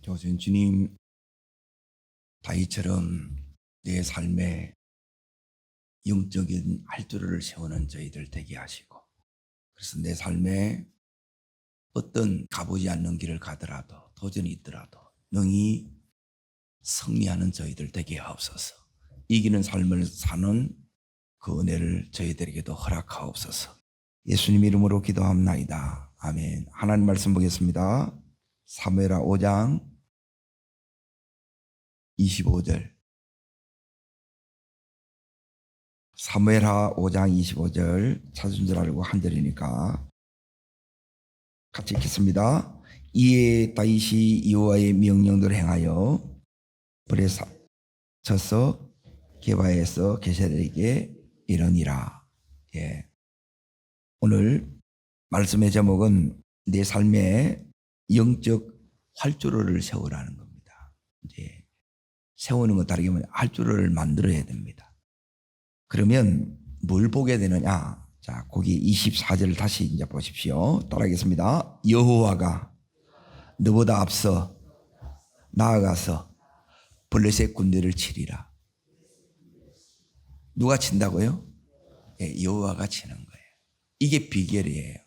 도와주신 주님, 다윗처럼 내 삶에 영적인 활주로를 세우는 저희들 되게 하시고, 그래서 내 삶에 어떤 가보지 않는 길을 가더라도, 도전이 있더라도 능히 승리하는 저희들 되게 하옵소서. 이기는 삶을 사는 그 은혜를 저희들에게도 허락하옵소서. 예수님 이름으로 기도합나이다. 아멘. 하나님 말씀 보겠습니다. 사무엘하 5장 25절. 사무엘하 5장 25절 찾은 줄 알고 한 절이니까 같이 읽겠습니다. 이에 다윗이 여호와의 명령대로 행하여 불에 져서 게바에서 게셀에게 이르니라. 오늘 말씀의 제목은 내 삶에 영적 활주로를 세우라는 겁니다. 이제 세우는 것 다르게 보면 활주로를 만들어야 됩니다. 그러면 뭘 보게 되느냐? 자, 거기 24절을 다시 이제 보십시오. 따라하겠습니다. 여호와가 너보다 앞서 나아가서 블레셋 군대를 치리라. 누가 친다고요? 여호와가 치는 거예요. 이게 비결이에요.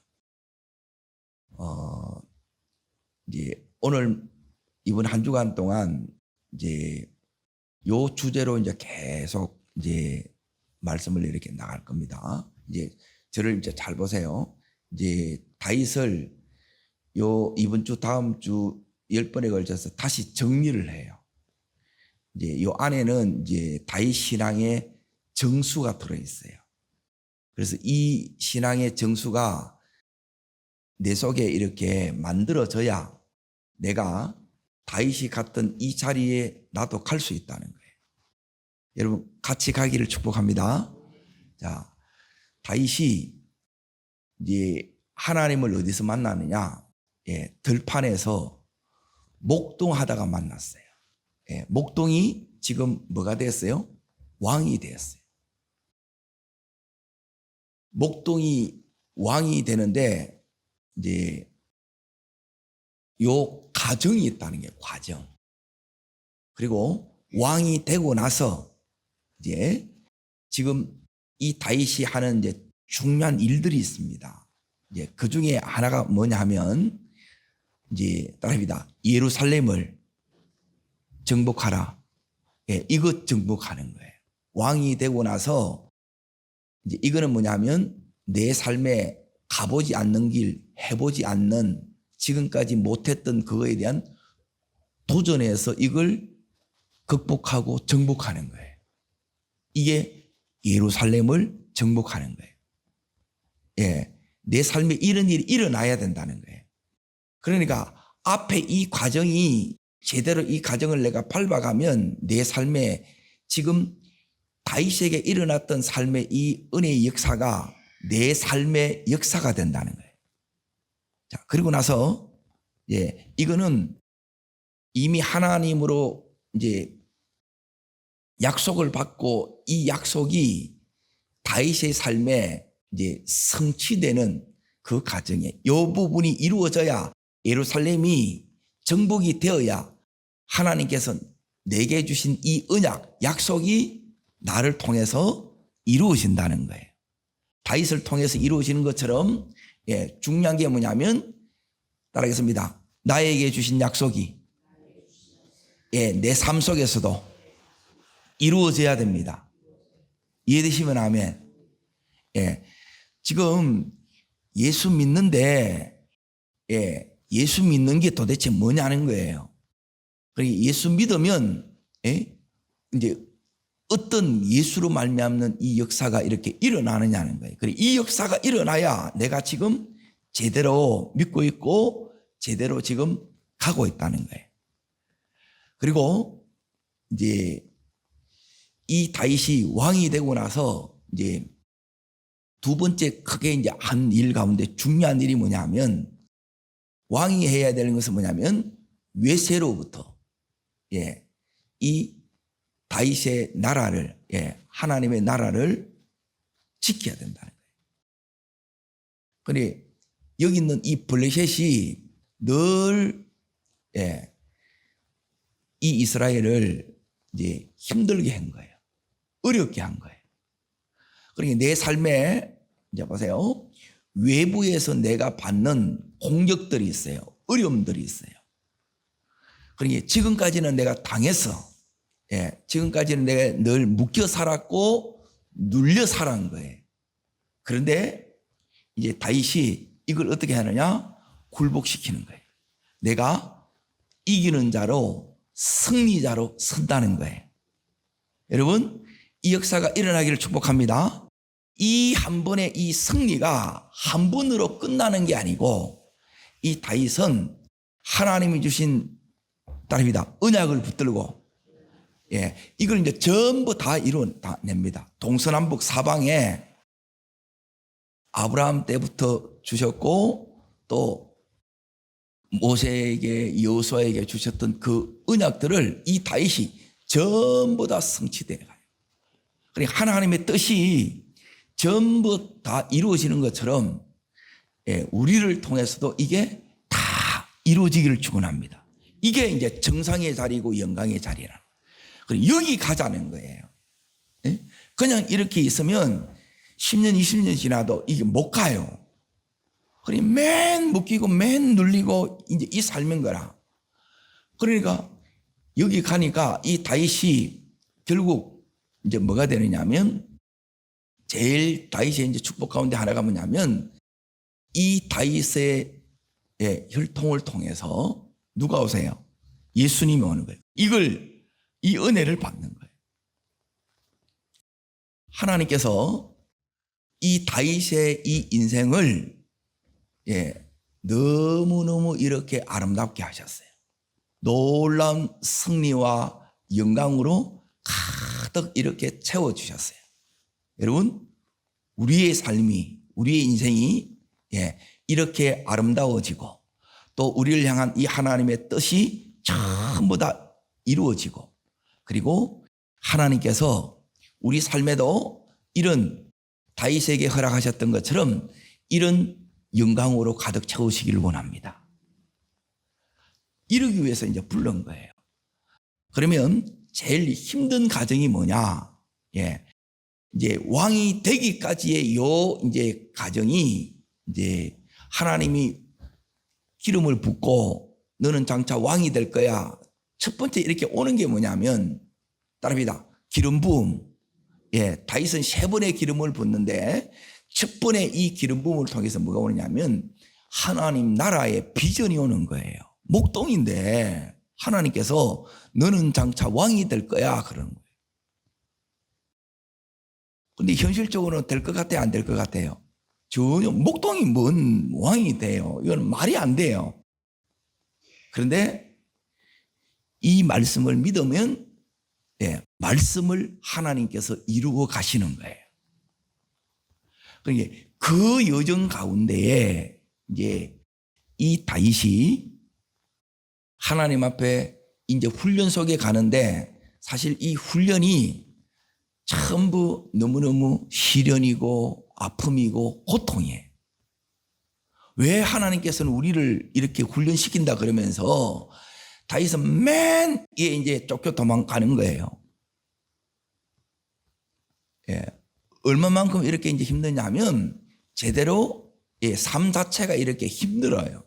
이제 오늘 이번 한 주간 동안 이제 요 주제로 이제 계속 이제 말씀을 이렇게 나갈 겁니다. 이제 저를 이제 잘 보세요. 이제 다윗을 요 이번 주 다음 주 10번에 걸쳐서 다시 정리를 해요. 이제 요 안에는 이제 다윗 신앙의 정수가 들어 있어요. 그래서 이 신앙의 정수가 내 속에 이렇게 만들어져야 내가 다윗이 갔던 이 자리에 나도 갈 수 있다는 거예요. 여러분 같이 가기를 축복합니다. 자, 다윗이 이제 하나님을 어디서 만나느냐? 들판에서 목동하다가 만났어요. 목동이 지금 뭐가 됐어요? 왕이 되었어요. 목동이 왕이 되는데 이제 요 과정이 있다는 게 과정. 그리고 왕이 되고 나서 이제 지금 이 다윗이 하는 이제 중요한 일들이 있습니다. 이제 그 중에 하나가 뭐냐면 이제 따라합니다. 예루살렘을 정복하라. 이것 정복하는 거예요. 왕이 되고 나서 이제 이거는 뭐냐면 내 삶에 가보지 않는 길, 해보지 않는 지금까지 못했던 그거에 대한 도전해서 이걸 극복하고 정복하는 거예요. 이게 예루살렘을 정복하는 거예요. 내 삶에 이런 일이 일어나야 된다는 거예요. 그러니까 앞에 이 과정이 제대로 이 과정을 내가 밟아가면 내 삶에 지금 다윗에게 일어났던 삶의 이 은혜의 역사가 내 삶의 역사가 된다는 거예요. 자, 그리고 나서 이거는 이미 하나님으로 이제 약속을 받고 이 약속이 다윗의 삶에 이제 성취되는 그 과정에 이 부분이 이루어져야 예루살렘이 정복이 되어야 하나님께서 내게 주신 이 언약, 약속이 나를 통해서 이루어진다는 거예요. 다윗을 통해서 이루어지는 것처럼 중요한 게 뭐냐면 따라하겠습니다. 나에게 주신 약속이 내 삶 속에서도 이루어져야 됩니다. 이해되시면 아멘. 지금 예수 믿는데 예수 믿는 게 도대체 뭐냐는 거예요. 예수 믿으면 이제 어떤 예수로 말미암는 이 역사가 이렇게 일어나느냐는 거예요. 이 역사가 일어나야 내가 지금 제대로 믿고 있고 제대로 지금 가고 있다는 거예요. 그리고 이제 이 다윗이 왕이 되고 나서 이제 두 번째 크게 이제 한 일 가운데 중요한 일이 뭐냐면 왕이 해야 되는 것은 뭐냐면 외세로부터 이 다윗의 나라를 하나님의 나라를 지켜야 된다는 거예요. 그런데 여기 있는 이 블레셋이 늘 이 이스라엘을 이제 힘들게 한 거예요. 어렵게 한 거예요. 그러니까 내 삶에 이제 보세요. 외부에서 내가 받는 공격들이 있어요. 어려움들이 있어요. 그러니까 지금까지는 내가 당했어. 지금까지는 내가 늘 묶여 살았고 눌려 살았는 거예요. 그런데 이제 다윗이 이걸 어떻게 하느냐? 굴복시키는 거예요. 내가 이기는 자로 승리자로 선다는 거예요. 여러분, 이 역사가 일어나기를 축복합니다. 이 한 번의 이 승리가 한 번으로 끝나는 게 아니고 이 다윗은 하나님이 주신 따릅니다. 언약을 붙들고 이걸 이제 전부 다 이루어냅니다. 동서남북 사방에 아브라함 때부터 주셨고 또 모세에게 여호수아에게 주셨던 그 언약들을 이 다윗이 전부 다 성취되어 가요. 그러니까 하나님의 뜻이 전부 다 이루어지는 것처럼 우리를 통해서도 이게 다 이루어지기를 축원합니다. 이게 이제 정상의 자리고 영광의 자리라. 그리고 여기 가자는 거예요. 그냥 이렇게 있으면 10년, 20년 지나도 이게 못 가요. 그러니 맨 묶이고 맨 눌리고 이제 이 삶인 거라. 그러니까 여기 가니까 이 다윗이 결국 이제 뭐가 되느냐면 제일 다윗의 이제 축복 가운데 하나가 뭐냐면 이 다윗의 혈통을 통해서 누가 오세요? 예수님이 오는 거예요. 이 은혜를 받는 거예요. 하나님께서 이 다윗의 이 인생을 너무너무 이렇게 아름답게 하셨어요. 놀라운 승리와 영광으로 가득 이렇게 채워주셨어요. 여러분, 우리의 삶이, 우리의 인생이 이렇게 아름다워지고 또 우리를 향한 이 하나님의 뜻이 전부 다 이루어지고 그리고 하나님께서 우리 삶에도 이런 다윗에게 허락하셨던 것처럼 이런 영광으로 가득 채우시기를 원합니다. 이러기 위해서 이제 부른 거예요. 그러면 제일 힘든 과정이 뭐냐? 이제 왕이 되기까지의 이제 과정이 이제 하나님이 기름을 붓고 너는 장차 왕이 될 거야. 첫 번째 이렇게 오는 게 뭐냐면 따릅니다. 기름 부음. 다윗은 3번의 기름을 붓는데 첫 번에 이 기름 부음을 통해서 뭐가 오느냐면 하나님 나라의 비전이 오는 거예요. 목동인데 하나님께서 너는 장차 왕이 될 거야 그러는 거예요. 근데 현실적으로 될 것 같아요? 안 될 것 같아요? 전혀 목동이 뭔 왕이 돼요? 이건 말이 안 돼요. 그런데 이 말씀을 믿으면 말씀을 하나님께서 이루어 가시는 거예요. 그러니까 그 여정 가운데에 이제 이 다윗이 하나님 앞에 이제 훈련 속에 가는데 사실 이 훈련이 전부 너무너무 시련이고 아픔이고 고통이에요. 왜 하나님께서는 우리를 이렇게 훈련시킨다 그러면서 다윗은 맨 위에 이제 쫓겨 도망가는 거예요. 얼마만큼 이렇게 이제 힘드냐면 제대로 삶 자체가 이렇게 힘들어요.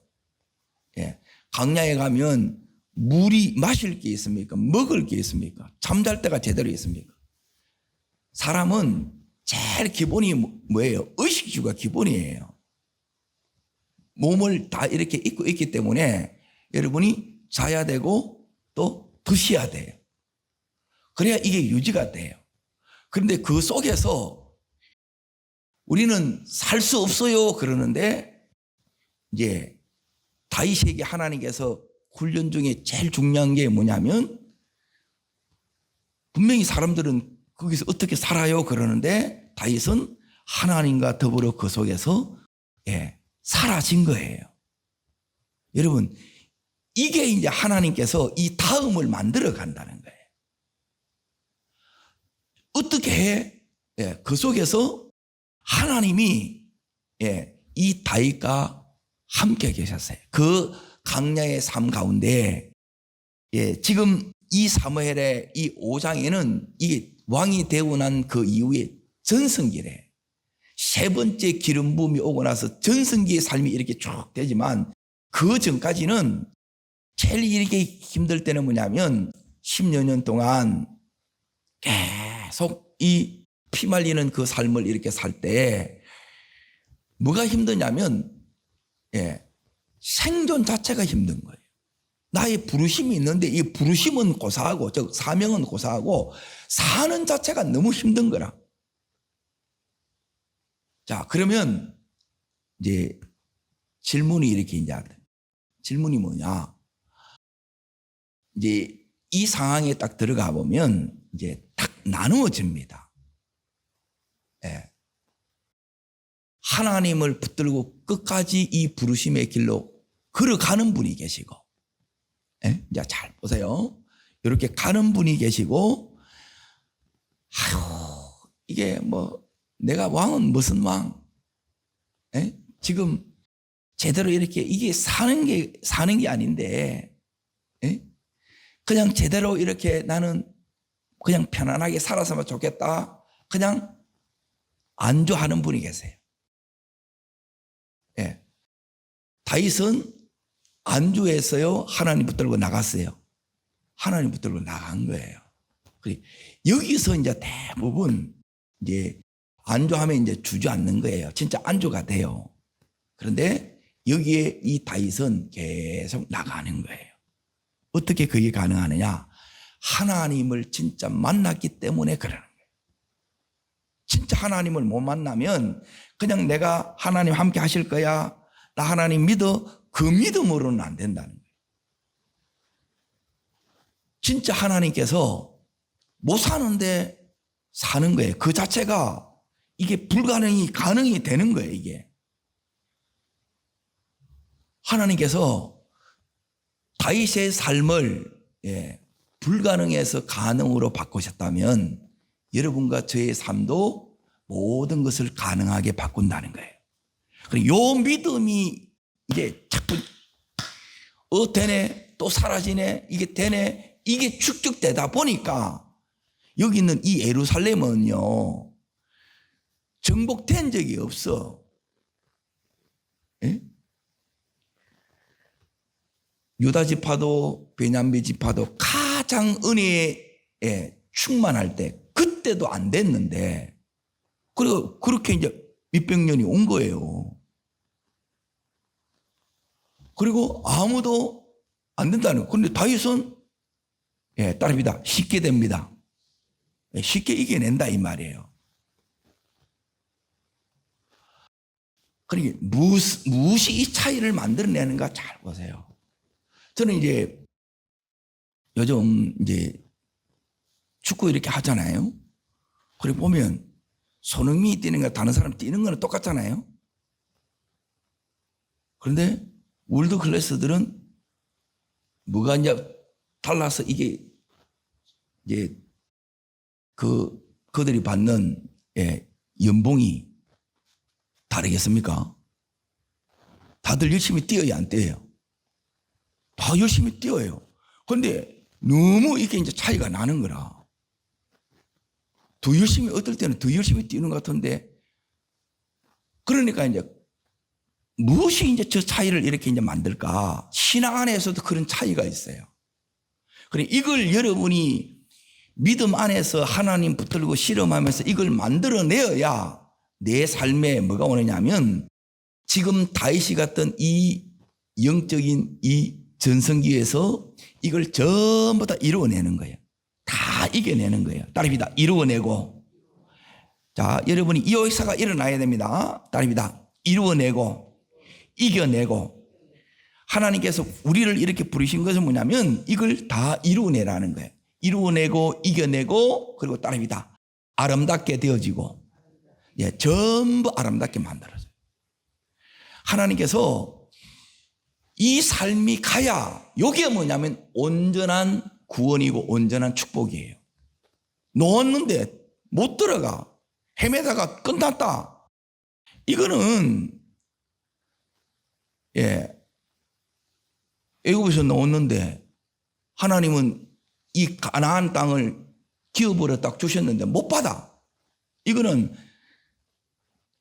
강야에 가면 물이 마실 게 있습니까? 먹을 게 있습니까? 잠잘 때가 제대로 있습니까? 사람은 제일 기본이 뭐예요? 의식주가 기본이에요. 몸을 다 이렇게 입고 있기 때문에 여러분이 자야 되고 또 드셔야 돼요. 그래야 이게 유지가 돼요. 그런데 그 속에서 우리는 살 수 없어요 그러는데 이제 다윗에게 하나님께서 훈련 중에 제일 중요한 게 뭐냐면 분명히 사람들은 거기서 어떻게 살아요 그러는데 다윗은 하나님과 더불어 그 속에서 사라진 거예요. 여러분 이게 이제 하나님께서 이 다음을 만들어 간다는 거예요. 어떻게 해? 그 속에서 하나님이 이 다윗과 함께 계셨어요. 그 강야의 삶 가운데 지금 이 사무엘의 이 5장에는 이게 왕이 되고 난 그 이후에 전성기래. 세 번째 기름 부음이 오고 나서 전성기의 삶이 이렇게 쭉 되지만 그 전까지는 제일 이렇게 힘들 때는 뭐냐면 10여 년 동안 계속 이 피 말리는 그 삶을 이렇게 살 때 뭐가 힘드냐면 생존 자체가 힘든 거예요. 나의 부르심이 있는데 이 부르심은 고사하고 즉 사명은 고사하고 사는 자체가 너무 힘든 거라. 자, 그러면 이제 질문이 이렇게 이제 질문이 뭐냐? 이제 이 상황에 딱 들어가 보면 이제 딱 나누어집니다. 하나님을 붙들고 끝까지 이 부르심의 길로 걸어가는 분이 계시고, 이제 잘 보세요. 이렇게 가는 분이 계시고, 아유, 이게 뭐 내가 왕은 무슨 왕? 지금 제대로 이렇게 이게 사는 게 아닌데, 그냥 제대로 이렇게 나는 그냥 편안하게 살아서면 좋겠다. 그냥 안주하는 분이 계세요. 다윗은 안주했어요? 하나님 붙들고 나갔어요? 하나님 붙들고 나간 거예요. 여기서 이제 대부분 이제 안주하면 이제 주저앉는 거예요. 진짜 안주가 돼요. 그런데 여기에 이 다윗은 계속 나가는 거예요. 어떻게 그게 가능하느냐? 하나님을 진짜 만났기 때문에 그러는 거예요. 진짜 하나님을 못 만나면 그냥 내가 하나님 함께 하실 거야, 나 하나님 믿어, 그 믿음으로는 안 된다는 거예요. 진짜 하나님께서 못 사는데 사는 거예요. 그 자체가 이게 가능이 되는 거예요. 이게 하나님께서 다윗의 삶을 불가능해서 가능으로 바꾸셨다면 여러분과 저의 삶도 모든 것을 가능하게 바꾼다는 거예요. 그리고 요 믿음이 이게 자꾸 되네, 또 사라지네, 이게 되네, 이게 축적되다 보니까 여기 있는 이 예루살렘은요 정복된 적이 없어. 유다 지파도 베냐민 지파도 가장 은혜에 충만할 때 그때도 안 됐는데, 그리고 그렇게 이제 몇백 년이 온 거예요. 그리고 아무도 안 된다는 거예요. 그런데 다윗은 따릅니다. 쉽게 됩니다. 쉽게 이겨낸다 이 말이에요. 그러니까 무엇이 이 차이를 만들어내는가 잘 보세요. 저는 이제 요즘 이제 축구 이렇게 하잖아요. 그래 보면 손흥민이 뛰는 거 다른 사람 뛰는 거는 똑같잖아요. 그런데 월드 클래스들은 뭐가 이제 달라서 이게 이제 그들이 받는 연봉이 다르겠습니까? 다들 열심히 뛰어야 안 뛰어요? 다 열심히 뛰어요. 그런데 너무 이게 이제 차이가 나는 거라. 더 열심히, 어떨 때는 더 열심히 뛰는 것 같은데, 그러니까 이제 무엇이 이제 저 차이를 이렇게 이제 만들까? 신앙 안에서도 그런 차이가 있어요. 그래, 이걸 여러분이 믿음 안에서 하나님 붙들고 실험하면서 이걸 만들어내어야 내 삶에 뭐가 오느냐면, 지금 다윗이 갔던 이 영적인 이 전성기에서 이걸 전부 다 이루어내는 거예요. 다 이겨내는 거예요. 따릅니다. 이루어내고. 자, 여러분이 이 역사가 일어나야 됩니다. 따릅니다. 이루어내고, 이겨내고. 하나님께서 우리를 이렇게 부르신 것은 뭐냐면 이걸 다 이루어내라는 거예요. 이루어내고, 이겨내고, 그리고 따릅니다. 아름답게 되어지고, 전부 아름답게 만들어져요. 하나님께서 이 삶이 가야, 이게 뭐냐면 온전한 구원이고 온전한 축복이에요. 놓았는데 못 들어가, 헤매다가 끝났다. 이거는 애굽에서 놓았는데 하나님은 이 가나안 땅을 기업으로 딱 주셨는데 못 받아. 이거는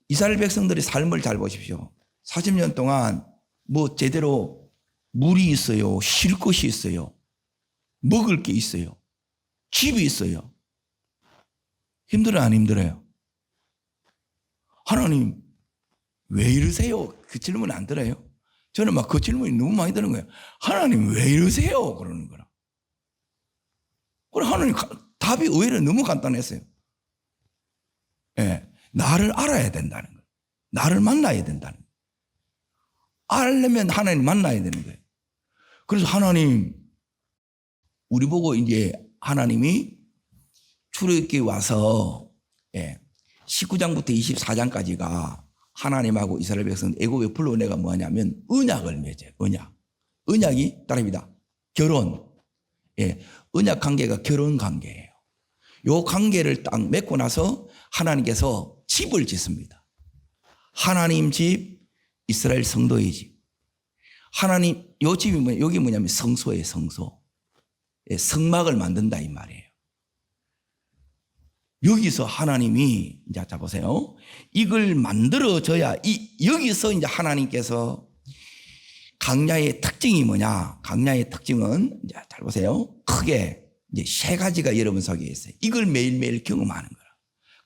이스라엘 백성들의 삶을 잘 보십시오. 40년 동안 뭐 제대로 물이 있어요. 쉴 것이 있어요. 먹을 게 있어요. 집이 있어요. 힘들어요, 안 힘들어요? 하나님 왜 이러세요? 그 질문 안 들어요? 저는 막 그 질문이 너무 많이 드는 거예요. 하나님 왜 이러세요? 그러는 거라. 그럼 하나님 답이 의외로 너무 간단했어요. 예, 나를 알아야 된다는 거예요. 나를 만나야 된다는 거예요. 알려면 하나님 만나야 되는 거예요. 그래서 하나님 우리 보고 이제 하나님이 출애굽기 와서 19장부터 24장까지가 하나님하고 이스라엘 백성 애굽에 불러내가 뭐냐면 언약을 맺어요. 언약이 따릅니다. 결혼. 언약 관계가 결혼 관계예요. 요 관계를 딱 맺고 나서 하나님께서 집을 짓습니다. 하나님 집, 이스라엘 성도의 집. 하나님 요 집이 뭐냐? 여기 뭐냐면 성소예요. 성소. 성막을 만든다 이 말이에요. 여기서 하나님이 이제 자 보세요. 이걸 만들어져야 여기서 이제 하나님께서 강야의 특징이 뭐냐? 강야의 특징은 이제 잘 보세요. 크게 이제 세 가지가 여러분 속에 있어요. 이걸 매일매일 경험하는 거라.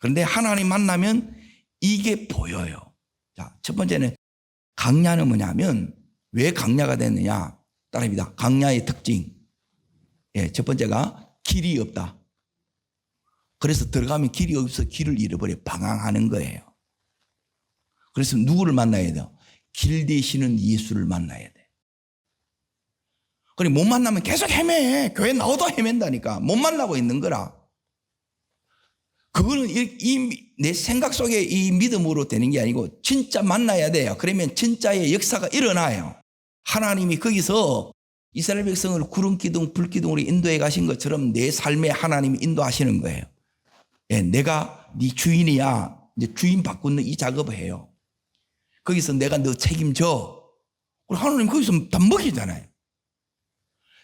그런데 하나님 만나면 이게 보여요. 자, 첫 번째는 강야는 뭐냐면 왜 강야가 됐느냐? 따라합니다. 강야의 특징. 첫 번째가 길이 없다. 그래서 들어가면 길이 없어 길을 잃어버려 방황하는 거예요. 그래서 누구를 만나야 돼요? 길 되시는 예수를 만나야 돼. 그리고 못 만나면 계속 헤매. 교회 나오도 헤맨다니까. 못 만나고 있는 거라. 그거는 내 생각 속에 이 믿음으로 되는 게 아니고 진짜 만나야 돼요. 그러면 진짜의 역사가 일어나요. 하나님이 거기서 이스라엘 백성을 구름 기둥, 불 기둥으로 인도해 가신 것처럼 내 삶에 하나님이 인도하시는 거예요. 내가 네 주인이야. 이제 주인 바꾸는 이 작업을 해요. 거기서 내가 너 책임져. 그리고 하나님 거기서 다 먹이잖아요.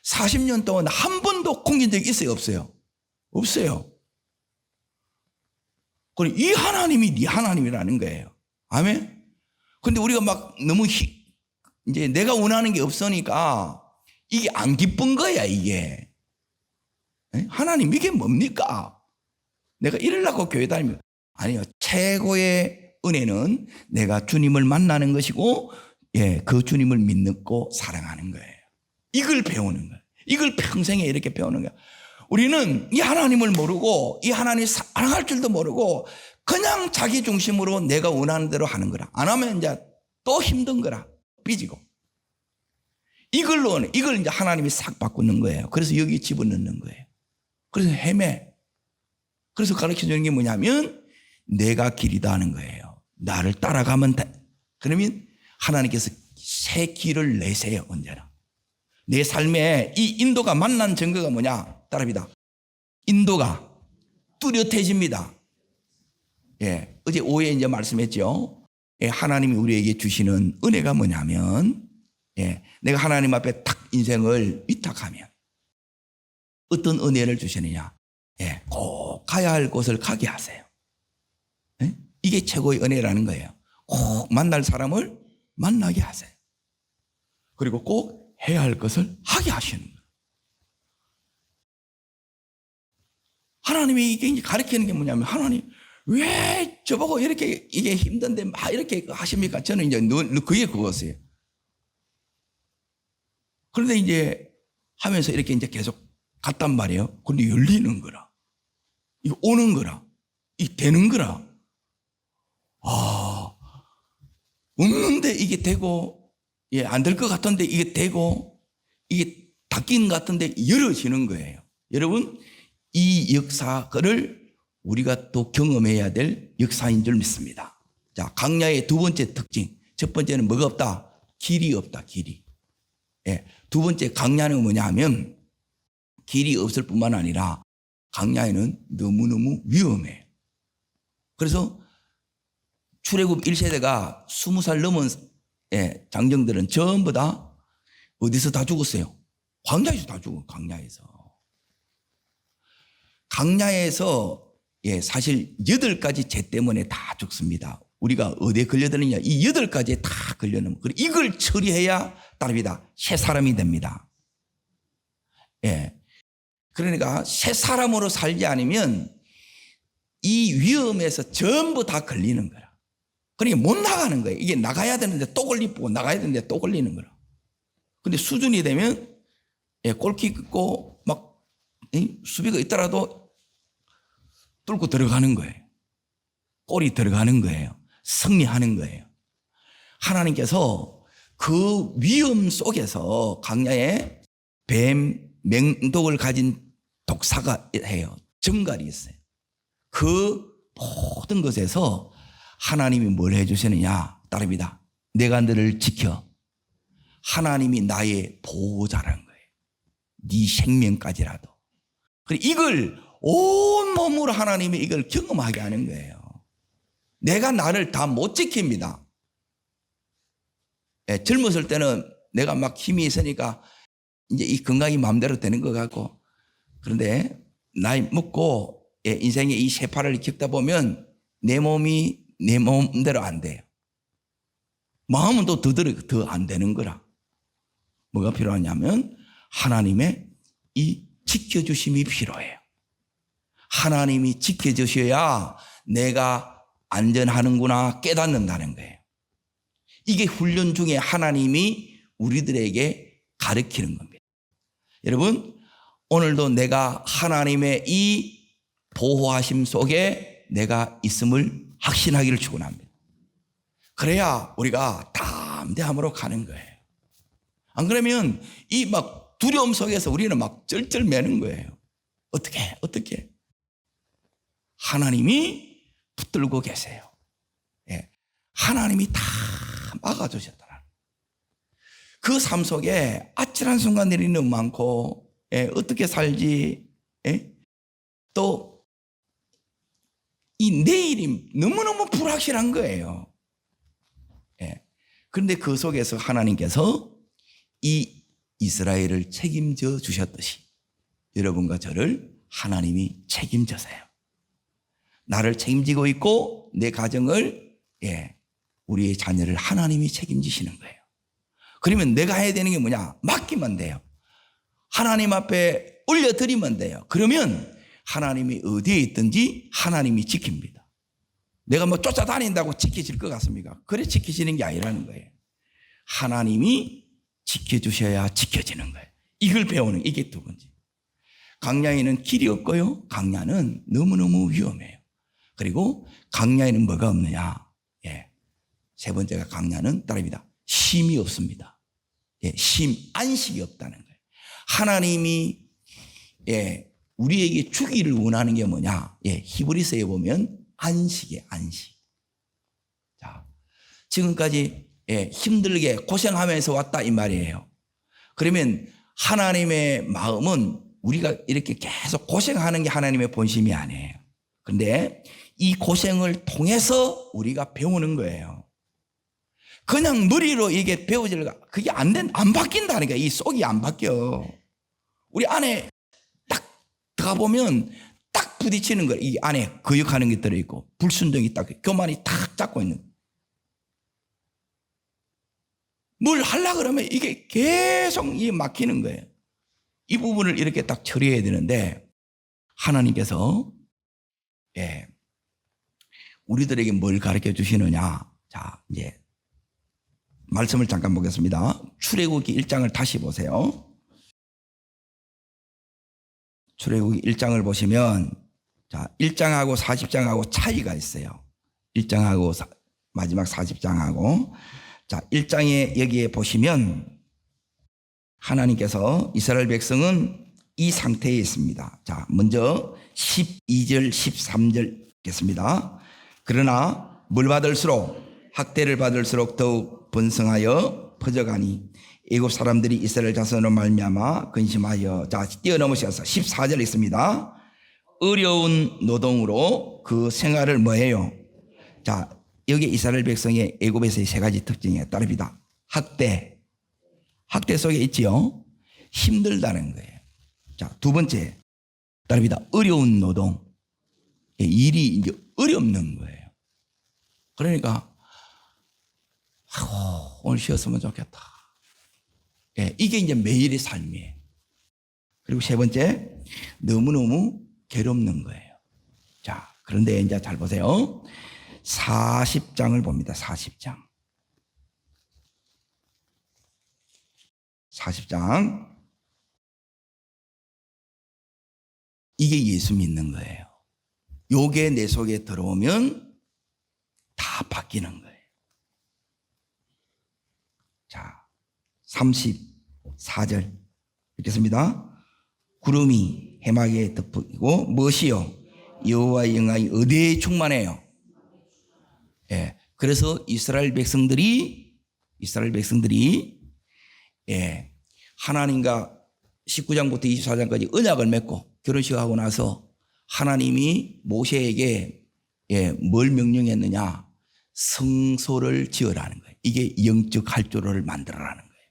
40년 동안 한 번도 공긴 적이 있어요? 없어요? 없어요. 그리고 이 하나님이 네 하나님이라는 거예요. 아멘? 근데 우리가 막 너무 이제 내가 원하는 게 없으니까 이게 안 기쁜 거야, 이게. 하나님 이게 뭡니까? 내가 이러려고 교회 다니면 아니요. 최고의 은혜는 내가 주님을 만나는 것이고 그 주님을 믿고 사랑하는 거예요. 이걸 배우는 거예요. 이걸 평생에 이렇게 배우는 거예요. 우리는 이 하나님을 모르고 이 하나님 사랑할 줄도 모르고 그냥 자기 중심으로 내가 원하는 대로 하는 거라. 안 하면 이제 또 힘든 거라. 삐지고. 이걸 이제 하나님이 싹 바꾸는 거예요. 그래서 여기 집어넣는 거예요. 그래서 헤매. 그래서 가르쳐 주는 게 뭐냐면 내가 길이다 하는 거예요. 나를 따라가면 돼. 그러면 하나님께서 새 길을 내세요. 언제나. 내 삶에 이 인도가 만난 증거가 뭐냐? 따라합니다. 인도가 뚜렷해집니다. 어제 오후에 이제 말씀했죠. 하나님이 우리에게 주시는 은혜가 뭐냐면 내가 하나님 앞에 탁 인생을 위탁하면 어떤 은혜를 주시느냐? 꼭 가야 할 곳을 가게 하세요. 이게 최고의 은혜라는 거예요. 꼭 만날 사람을 만나게 하세요. 그리고 꼭 해야 할 것을 하게 하시는 거예요. 하나님이 이게 가르치는 게 뭐냐면 하나님 왜 저보고 이렇게 이게 힘든데 막 이렇게 하십니까? 저는 이제 그게 그거였어요. 그런데 이제 하면서 이렇게 이제 계속 갔단 말이에요. 근데 열리는 거라. 이거 오는 거라. 이 되는 거라. 없는데 이게 되고, 안 될 것 같은데 이게 되고, 이게 닫힌 것 같은데 열어지는 거예요. 여러분, 이 역사를 우리가 또 경험해야 될 역사인 줄 믿습니다. 자, 강야의 두 번째 특징. 첫 번째는 뭐가 없다? 길이 없다, 길이. 두 번째 강야는 뭐냐 하면 길이 없을 뿐만 아니라 강야에는 너무너무 위험해요. 그래서 출애굽 1세대가 20살 넘은 장정들은 전부 다 어디서 다 죽었어요? 광야에서 다 죽어, 광야에서. 강야에서 사실 8가지 죄 때문에 다 죽습니다. 우리가 어디에 걸려드느냐? 이 8가지에 다 걸려는. 그리고 이걸 처리해야 따릅니다. 새 사람이 됩니다. 그러니까 새 사람으로 살지 않으면 이 위험에서 전부 다 걸리는 거라. 그러니까 못 나가는 거예요. 이게 나가야 되는데 또 걸리고 나가야 되는데 또 걸리는 거라. 근데 수준이 되면 골키고 막 수비가 있더라도 뚫고 들어가는 거예요. 골이 들어가는 거예요. 승리하는 거예요. 하나님께서 그 위험 속에서 강야에 뱀, 맹독을 가진 독사가 해요. 정갈이 있어요. 그 모든 것에서 하나님이 뭘 해주시느냐? 따릅니다. 내가 너를 지켜. 하나님이 나의 보호자라는 거예요. 네 생명까지라도. 그리고 이걸 온몸으로 하나님이 이걸 경험하게 하는 거예요. 내가 나를 다 못 지킵니다. 젊었을 때는 내가 막 힘이 있으니까 이제 이 건강이 마음대로 되는 것 같고, 그런데 나이 먹고 인생의 이 세파를 겪다 보면 내 몸이 내 마음대로 안 돼요. 마음은 또 더 안 되는 거라. 뭐가 필요하냐면 하나님의 이 지켜주심이 필요해요. 하나님이 지켜주셔야 내가 안전하는구나 깨닫는다는 거예요. 이게 훈련 중에 하나님이 우리들에게 가르치는 겁니다. 여러분, 오늘도 내가 하나님의 이 보호하심 속에 내가 있음을 확신하기를 축원합니다. 그래야 우리가 담대함으로 가는 거예요. 안 그러면 이 막 두려움 속에서 우리는 막 쩔쩔매는 거예요. 어떻게? 하나님이 붙들고 계세요. 하나님이 다 막아주셨더라. 그 삶 속에 아찔한 순간들이 너무 많고, 어떻게 살지, 또 이 내일이 너무너무 불확실한 거예요. 그런데 그 속에서 하나님께서 이 이스라엘을 책임져 주셨듯이 여러분과 저를 하나님이 책임져서요. 나를 책임지고 있고 내 가정을, 우리의 자녀를 하나님이 책임지시는 거예요. 그러면 내가 해야 되는 게 뭐냐? 맡기면 돼요. 하나님 앞에 올려드리면 돼요. 그러면 하나님이 어디에 있든지 하나님이 지킵니다. 내가 뭐 쫓아다닌다고 지켜질 것 같습니까? 그래 지켜지는 게 아니라는 거예요. 하나님이 지켜주셔야 지켜지는 거예요. 이걸 배우는, 이게 두 번째. 강야에는 길이 없고요. 강야는 너무너무 위험해요. 그리고 강야에는 뭐가 없느냐? 세 번째가 강야는 따릅니다. 쉼이 없습니다. 안식이 없다는 거예요. 하나님이 우리에게 주기를 원하는 게 뭐냐? 히브리서에 보면 안식이에요, 안식. 자, 지금까지 힘들게 고생하면서 왔다 이 말이에요. 그러면 하나님의 마음은 우리가 이렇게 계속 고생하는 게 하나님의 본심이 아니에요. 그런데 이 고생을 통해서 우리가 배우는 거예요. 그냥 머리로 이게 배워질, 그게 안 바뀐다니까. 이 속이 안 바뀌어. 우리 안에 딱 들어가보면 딱 부딪히는 거예요. 이 안에 거역하는 게 들어있고, 불순종이 딱, 교만이 탁 잡고 있는 거예요. 뭘 하려고 그러면 이게 계속 막히는 거예요. 이 부분을 이렇게 딱 처리해야 되는데, 하나님께서, 우리들에게 뭘 가르쳐 주시느냐. 자, 이제, 말씀을 잠깐 보겠습니다. 출애굽기 1장을 다시 보세요. 출애굽기 1장을 보시면, 자, 1장하고 40장하고 차이가 있어요. 1장하고 마지막 40장하고. 자, 1장에 여기에 보시면 하나님께서 이스라엘 백성은 이 상태에 있습니다. 자, 먼저 12절, 13절 읽겠습니다. 그러나 물 받을수록 학대를 받을수록 더욱 번성하여 퍼져가니 애굽 사람들이 이스라엘 자손으로 말미암아 근심하여. 자, 뛰어넘으셔서 14절 있습니다. 어려운 노동으로 그 생활을 뭐예요? 자, 여기 이스라엘 백성의 애굽에서의 세 가지 특징에 따릅니다. 학대 속에 있지요. 힘들다는 거예요. 자, 두 번째 따릅니다. 어려운 노동. 예, 일이 이제 어렵는 거예요. 그러니까 오늘 쉬었으면 좋겠다. 예, 이게 이제 매일의 삶이에요. 그리고 세 번째, 너무너무 괴롭는 거예요. 자, 그런데 이제 잘 보세요. 40장을 봅니다. 40장. 40장. 이게 예수 믿는 거예요. 요게 내 속에 들어오면 다 바뀌는 거예요. 자, 34절 읽겠습니다. 구름이 해막에 덮이고 무엇이요? 여호와의 영광이 어디에 충만해요? 예, 그래서 이스라엘 백성들이 예, 하나님과 19장부터 24장까지 언약을 맺고 결혼식하고 나서 하나님이 모세에게 뭘 명령했느냐? 성소를 지으라는 거예요. 이게 영적 활주로를 만들어라는 거예요.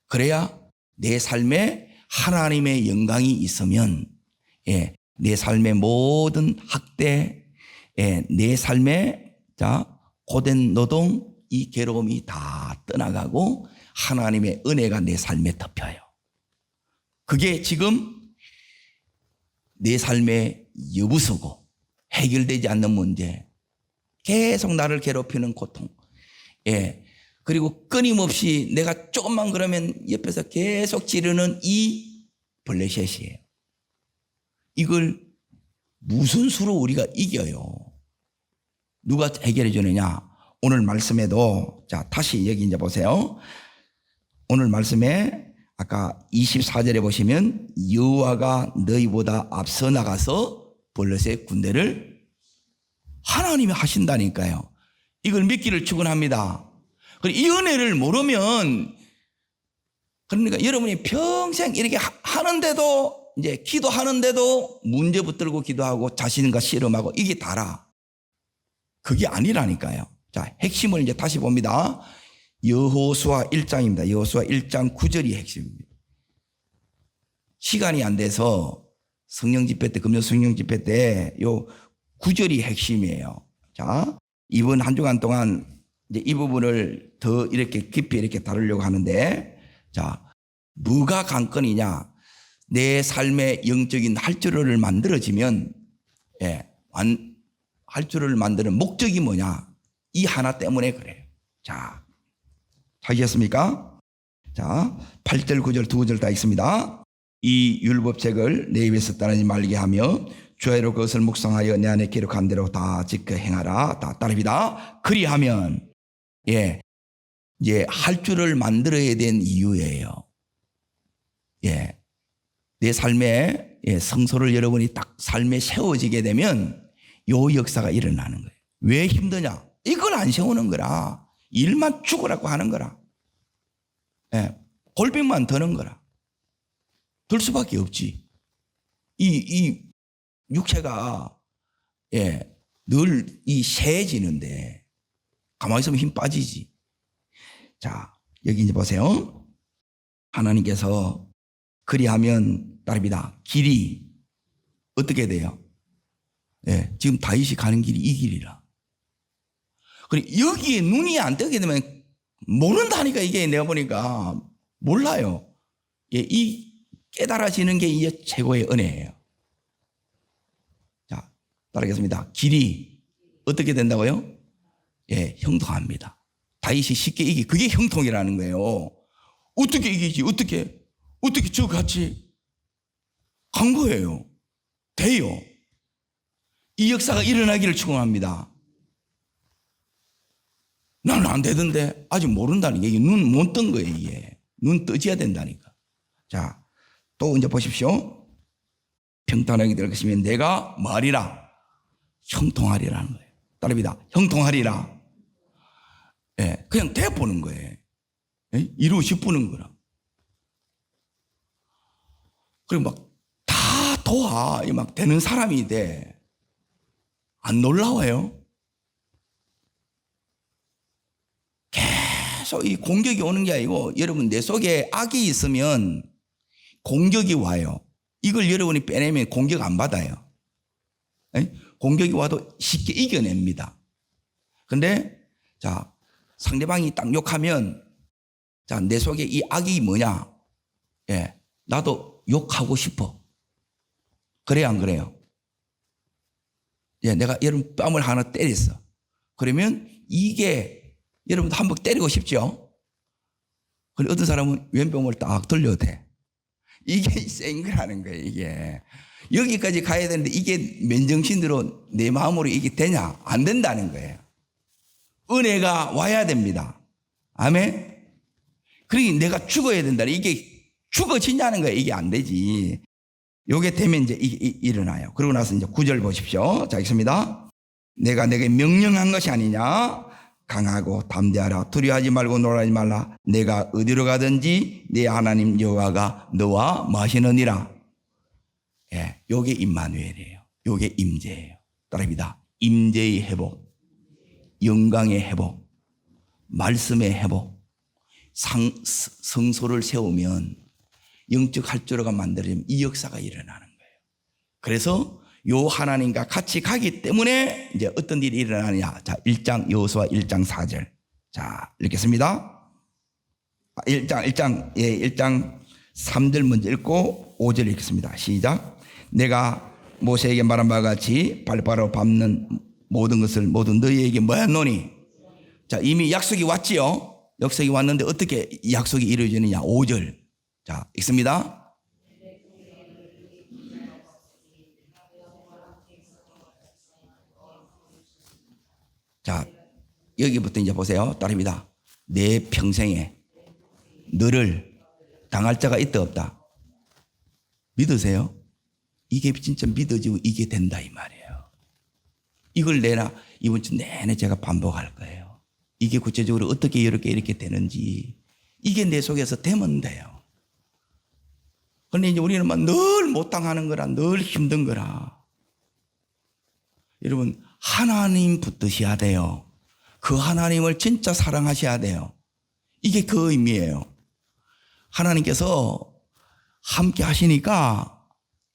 그래야 내 삶에 하나님의 영광이 있으면 내 삶의 모든 학대, 내 삶의 고된 노동, 이 괴로움이 다 떠나가고 하나님의 은혜가 내 삶에 덮여요. 그게 지금 내 삶의 여부수고 해결되지 않는 문제, 계속 나를 괴롭히는 고통, 그리고 끊임없이 내가 조금만 그러면 옆에서 계속 지르는 이 블레셋이에요. 이걸 무슨 수로 우리가 이겨요? 누가 해결해 주느냐? 오늘 말씀에도, 자, 다시 여기 이제 보세요. 오늘 말씀에 아까 24절에 보시면 여호와가 너희보다 앞서 나가서 블레셋 군대를 하나님이 하신다니까요. 이걸 믿기를 축원합니다. 이 은혜를 모르면, 그러니까 여러분이 평생 이렇게 하는데도, 이제 기도하는데도 문제 붙들고 기도하고 자신과 씨름하고 이게 다라. 그게 아니라니까요. 자, 핵심을 이제 다시 봅니다. 여호수아 1장입니다. 여호수아 1장 9절이 핵심입니다. 시간이 안 돼서 성령 집회 때, 금요 성령 집회 때 요 9절이 핵심이에요. 자, 이번 한 주간 동안 이제 이 부분을 더 이렇게 깊이 이렇게 다루려고 하는데, 자, 뭐가 관건이냐? 내 삶의 영적인 활주로를 만들어지면, 활주로를 만드는 목적이 뭐냐? 이 하나 때문에 그래요. 자, 찾으셨습니까? 자, 8절, 9절, 두 구절 다 있습니다. 이 율법책을 내 입에서 떠나지 말게 하며 주야로 그것을 묵상하여 내 안에 기록한 대로 다 지켜 행하라. 다 따릅니다. 그리하면, 이제 활주로를 만들어야 된 이유예요. 내 삶에 성소를 여러분이 딱 삶에 세워지게 되면 요 역사가 일어나는 거예요. 왜 힘드냐? 이걸 안 세우는 거라. 일만 죽으라고 하는 거라. 골병만 드는 거라. 들 수밖에 없지. 이 육체가 늘 이 세해지는데 가만히 있으면 힘 빠지지. 자, 여기 이제 보세요. 하나님께서 그리하면 따릅니다. 길이 어떻게 돼요? 지금 다윗이 가는 길이 이 길이라. 그리고 여기에 눈이 안 뜨게 되면 모른다니까. 이게 내가 보니까 몰라요. 이 깨달아지는 게 이제 최고의 은혜예요. 자, 따르겠습니다. 길이 어떻게 된다고요? 형통합니다. 다윗이 쉽게 그게 형통이라는 거예요. 어떻게 이기지? 어떻게 저같이 간 거예요. 돼요. 이 역사가 일어나기를 축원합니다. 나는 안 되던데 아직 모른다는 게, 눈 못 뜬 거예요. 이게 눈 떠져야 된다니까. 자, 또 이제 보십시오. 평탄하게 될 것이면 내가 말이라 형통하리라는 거예요. 따릅니다. 형통하리라. 그냥 돼보는 거예요. 이루고 싶는 거라. 그리고 막 다 도와 막 되는 사람이 돼. 안 놀라워요? 계속 이 공격이 오는 게 아니고, 여러분 내 속에 악이 있으면 공격이 와요. 이걸 여러분이 빼내면 공격 안 받아요. 에? 공격이 와도 쉽게 이겨냅니다. 근데 자, 상대방이 딱 욕하면 자, 내 속에 이 악이 뭐냐? 예, 나도 욕하고 싶어. 그래요, 안 그래요? 예, 내가 여러분 뺨을 하나 때렸어. 그러면 이게 여러분도 한번 때리고 싶죠? 그런데 어떤 사람은 왼뺨을 딱 돌려도 돼. 이게 센 거라는 거예요, 이게. 여기까지 가야 되는데 이게 맨정신으로 내 마음으로 이게 되냐? 안 된다는 거예요. 은혜가 와야 됩니다. 아멘? 그러니 내가 죽어야 된다. 이게 죽어지냐는 거예요. 이게 안 되지. 요게 되면 이제 이게 일어나요. 그러고 나서 이제 9절 보십시오. 자, 읽습니다. 내가 내게 명령한 것이 아니냐? 강하고 담대하라. 두려워하지 말고 놀라지 말라. 내가 어디로 가든지 네 하나님 여호와가 너와 마시느니라. 예, 요게 임마누엘이에요. 요게 임재예요. 따라합니다. 임재의 회복, 영광의 회복, 말씀의 회복, 성소를 세우면 영적 활주로가 만들어지면 이 역사가 일어나는 거예요. 그래서 요 하나님과 같이 가기 때문에 이제 어떤 일이 일어나느냐. 자, 1장 여호수아 1장 4절. 자, 읽겠습니다. 1장 3절 먼저 읽고 5절 읽겠습니다. 시작. 내가 모세에게 말한 바와 같이 발바로 밟는 모든 것을 모두 너희에게 뭐였노니? 자, 이미 약속이 왔지요. 약속이 왔는데 어떻게 약속이 이루어지느냐. 5절. 자, 읽습니다. 자, 여기부터 이제 보세요. 따릅니다. 내 평생에 너를 당할 자가 있다 없다? 믿으세요? 이게 진짜 믿어지고 이게 된다 이 말이에요. 이걸 내나 이번 주 내내 제가 반복할 거예요. 이게 구체적으로 어떻게 이렇게 되는지 이게 내 속에서 되면 돼요. 그런데 이제 우리는 막 늘 못 당하는 거라, 늘 힘든 거라. 여러분, 하나님 붙드셔야 돼요. 그 하나님을 진짜 사랑하셔야 돼요. 이게 그 의미예요. 하나님께서 함께 하시니까,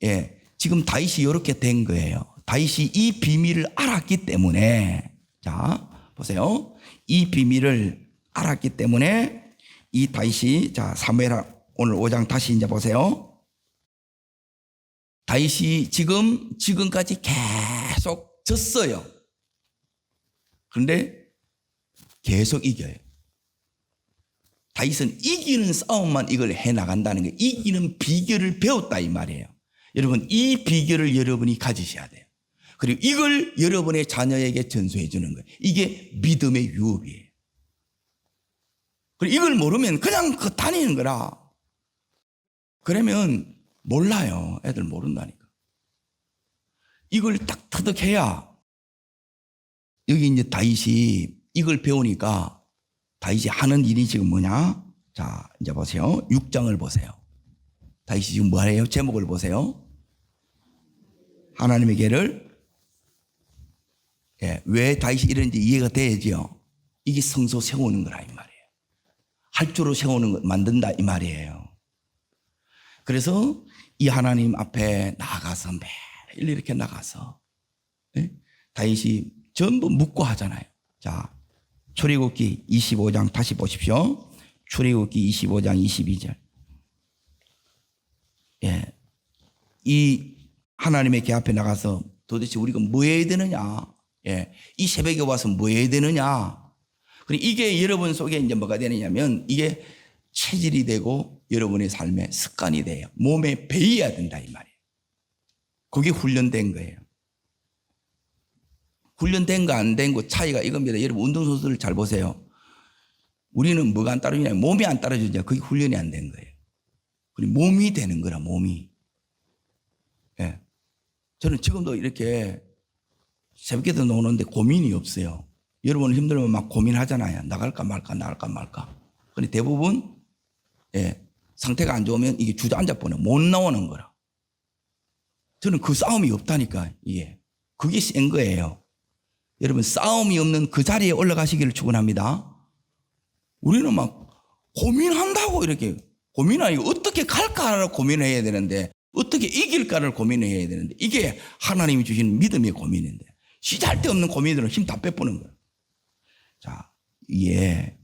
예, 지금 다윗이 이렇게 된 거예요. 다윗이 이 비밀을 알았기 때문에, 자, 보세요. 이 비밀을 알았기 때문에 이 다윗이, 자, 사무엘 오늘 5장 다시 이제 보세요. 다윗이 지금까지 계속 졌어요. 그런데 계속 이겨요. 다윗은 이기는 싸움만 이걸 해나간다는 게 이기는 비결을 배웠다 이 말이에요. 여러분, 이 비결을 여러분이 가지셔야 돼요. 그리고 이걸 여러분의 자녀에게 전수해 주는 거예요. 이게 믿음의 유업이에요. 그리고 이걸 모르면 그냥 다니는 거라. 그러면 몰라요. 애들 모른다니까. 이걸 딱 터득해야. 여기 이제 다윗이 이걸 배우니까 다윗이 하는 일이 지금 뭐냐? 자, 이제 보세요. 6장을 보세요. 다윗이 지금 뭐래요? 제목을 보세요. 하나님의 길을, 예, 왜 다윗이 이런지 이해가 돼야지요. 이게 성소 세우는 거라 이 말이에요. 할주로 세우는 것 만든다 이 말이에요. 그래서 이 하나님 앞에 나가서 매일 이렇게 나가서, 예? 다윗이 전부 묻고 하잖아요. 자, 출애굽기 25장 다시 보십시오. 출애굽기 25장 22절. 예, 이 하나님의 궤 앞에 나가서 도대체 우리가 뭐 해야 되느냐? 예, 이 새벽에 와서 뭐 해야 되느냐? 그리고 이게 여러분 속에 이제 뭐가 되느냐면 이게 체질이 되고 여러분의 삶의 습관이 돼요. 몸에 배어야 된다 이 말이에요. 그게 훈련된 거예요. 훈련된 거 안 된 거 차이가 이겁니다. 여러분 운동선수들 잘 보세요. 우리는 뭐가 안 따라주냐? 몸이 안 따라주냐? 그게 훈련이 안 된 거예요. 그리고 몸이 되는 거라 몸이. 예. 저는 지금도 이렇게 새벽에도 노는데 고민이 없어요. 여러분 힘들면 막 고민하잖아요. 나갈까 말까. 그런데 대부분, 예, 상태가 안 좋으면 이게 주저앉아 버려. 못 나오는 거라. 저는 그 싸움이 없다니까, 이게. 그게 센 거예요. 여러분, 싸움이 없는 그 자리에 올라가시기를 축원합니다. 우리는 막 고민한다고 이렇게 고민하니까 어떻게 어떻게 갈까를 고민해야 되는데, 어떻게 이길까를 고민해야 되는데, 이게 하나님이 주시는 믿음의 고민인데, 시잘데없는 고민들은 힘 다 빼보는 거예요. 자, 이게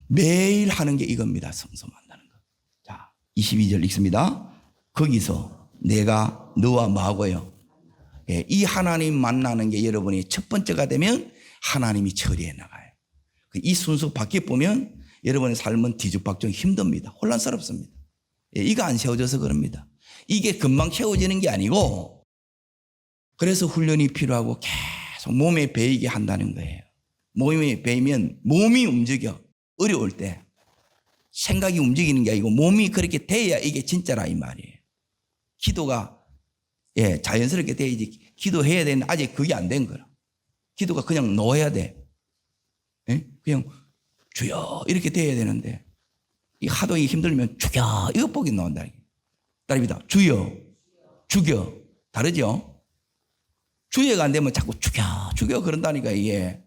매일 하는 게 이겁니다. 성소 만나는 거. 자, 22절 읽습니다. 거기서 내가 너와 뭐하고요? 예, 이 하나님 만나는 게 여러분이 첫 번째가 되면 하나님이 처리해 나가요. 이 순서 바뀌어 보면 여러분의 삶은 뒤죽박죽 힘듭니다. 혼란스럽습니다. 예, 이거 안 세워져서 그럽니다. 이게 금방 세워지는 게 아니고, 그래서 훈련이 필요하고 계속 몸에 배이게 한다는 거예요. 몸에 배이면 몸이 움직여. 어려울 때 생각이 움직이는 게 아니고 몸이 그렇게 돼야 이게 진짜라 이 말이에요. 기도가 자연스럽게 돼야지. 기도해야 되는데 아직 그게 안 된 거라. 기도가 그냥 놓아야 돼. 그냥 주여 이렇게 돼야 되는데, 이 하도 힘들면 죽여 이거 보기 나온다. 딸입니다. 주여 죽여 다르죠? 주여가 안 되면 자꾸 죽여 그런다니까 이게.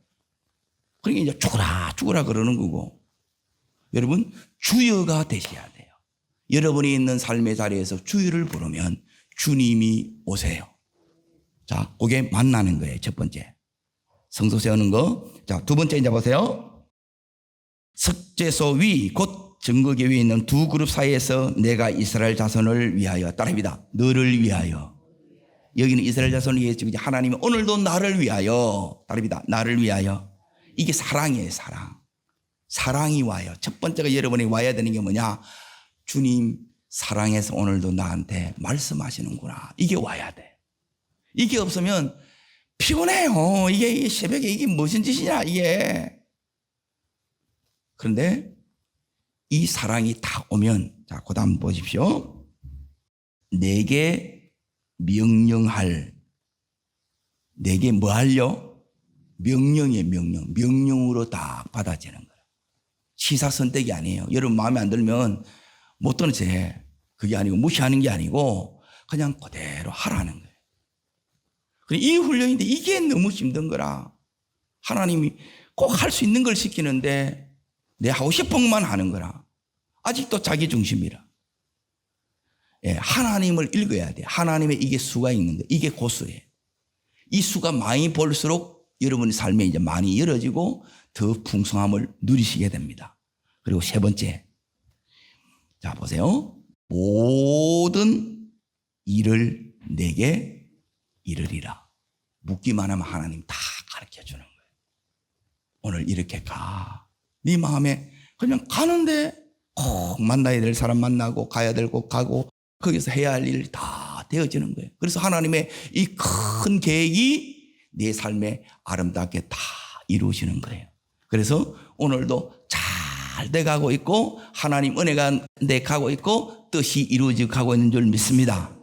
그러니까 이제 죽으라 그러는 거고. 여러분 주여가 되셔야 돼요. 여러분이 있는 삶의 자리에서 주여를 부르면 주님이 오세요. 자, 그게 만나는 거예요. 첫 번째 성소 세우는 거. 자, 두 번째 이제 보세요. 석재소 위 곧 증거계 위에 있는 두 그룹 사이에서 내가 이스라엘 자손을 위하여, 따라합니다. 너를 위하여. 여기는 이스라엘 자손을 위해 지금 하나님이 오늘도 나를 위하여, 따라합니다. 나를 위하여. 이게 사랑이에요. 사랑이 와요. 첫 번째가 여러분이 와야 되는 게 뭐냐? 주님 사랑해서 오늘도 나한테 말씀하시는구나. 이게 와야 돼. 이게 없으면 피곤해요. 이게 새벽에 이게 무슨 짓이냐 이게. 그런데 이 사랑이 딱 오면, 자, 그 다음 보십시오. 내게 명령할, 내게 뭐 하려? 명령이에요. 명령으로 딱 받아지는 거예요. 시사선택이 아니에요. 여러분 마음에 안 들면 못 드는 채, 그게 아니고 무시하는 게 아니고 그냥 그대로 하라는 거예요. 이 훈련인데 이게 너무 힘든 거라. 하나님이 꼭 할 수 있는 걸 시키는데 내 하고 싶은 것만 하는 거라. 아직도 자기 중심이라. 예, 하나님을 읽어야 돼. 하나님의 이게 수가 있는 거예요. 이게 고수예요. 이 수가 많이 볼수록 여러분의 삶에 이제 많이 열어지고 더 풍성함을 누리시게 됩니다. 그리고 세 번째, 자 보세요. 모든 일을 내게 이르리라. 묻기만 하면 하나님 다 가르쳐 주는 거예요. 오늘 이렇게 가. 네 마음에 그냥 가는데 꼭 만나야 될 사람 만나고 가야 될 곳 가고 거기서 해야 할 일 다 되어지는 거예요. 그래서 하나님의 이 큰 계획이 내 삶에 아름답게 다 이루어지는 거예요. 그래서 오늘도 잘 돼가고 있고 하나님 은혜가 내 가고 있고 뜻이 이루어지고 가고 있는 줄 믿습니다.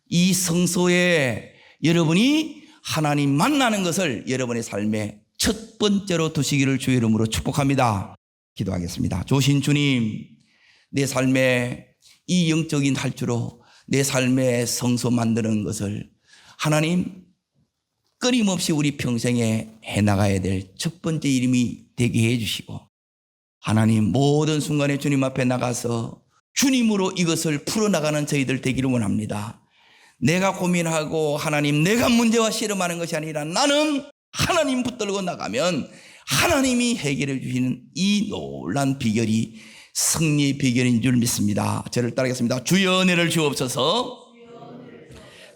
이 성소에 여러분이 하나님 만나는 것을 여러분의 삶에 첫 번째로 두시기를 주의 이름으로 축복합니다. 기도하겠습니다. 조신 주님, 내 삶에 이 영적인 할주로 내 삶의 성소 만드는 것을 하나님 끊임없이 우리 평생에 해나가야 될 첫 번째 일임이 되게 해주시고, 하나님 모든 순간에 주님 앞에 나가서 주님으로 이것을 풀어나가는 저희들 되기를 원합니다. 내가 고민하고 하나님 내가 문제와 씨름하는 것이 아니라 나는 하나님 붙들고 나가면 하나님이 해결해 주시는 이 놀란 비결이 승리의 비결인 줄 믿습니다. 저를 따르겠습니다. 주여 은혜를 주옵소서.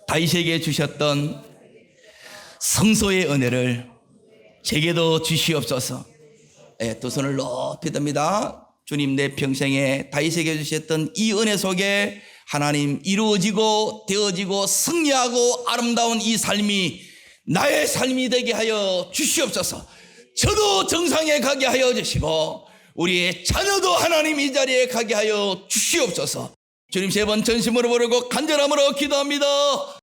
다윗에게 주셨던 성소의 은혜를 제게도 주시옵소서. 두 손을 높이 듭니다. 주님, 내 평생에 다윗에게 주셨던 이 은혜 속에 하나님 이루어지고 되어지고 승리하고 아름다운 이 삶이 나의 삶이 되게 하여 주시옵소서. 저도 정상에 가게 하여 주시고 우리의 자녀도 하나님 이 자리에 가게 하여 주시옵소서. 주님, 세 번 전심으로 부르고 간절함으로 기도합니다.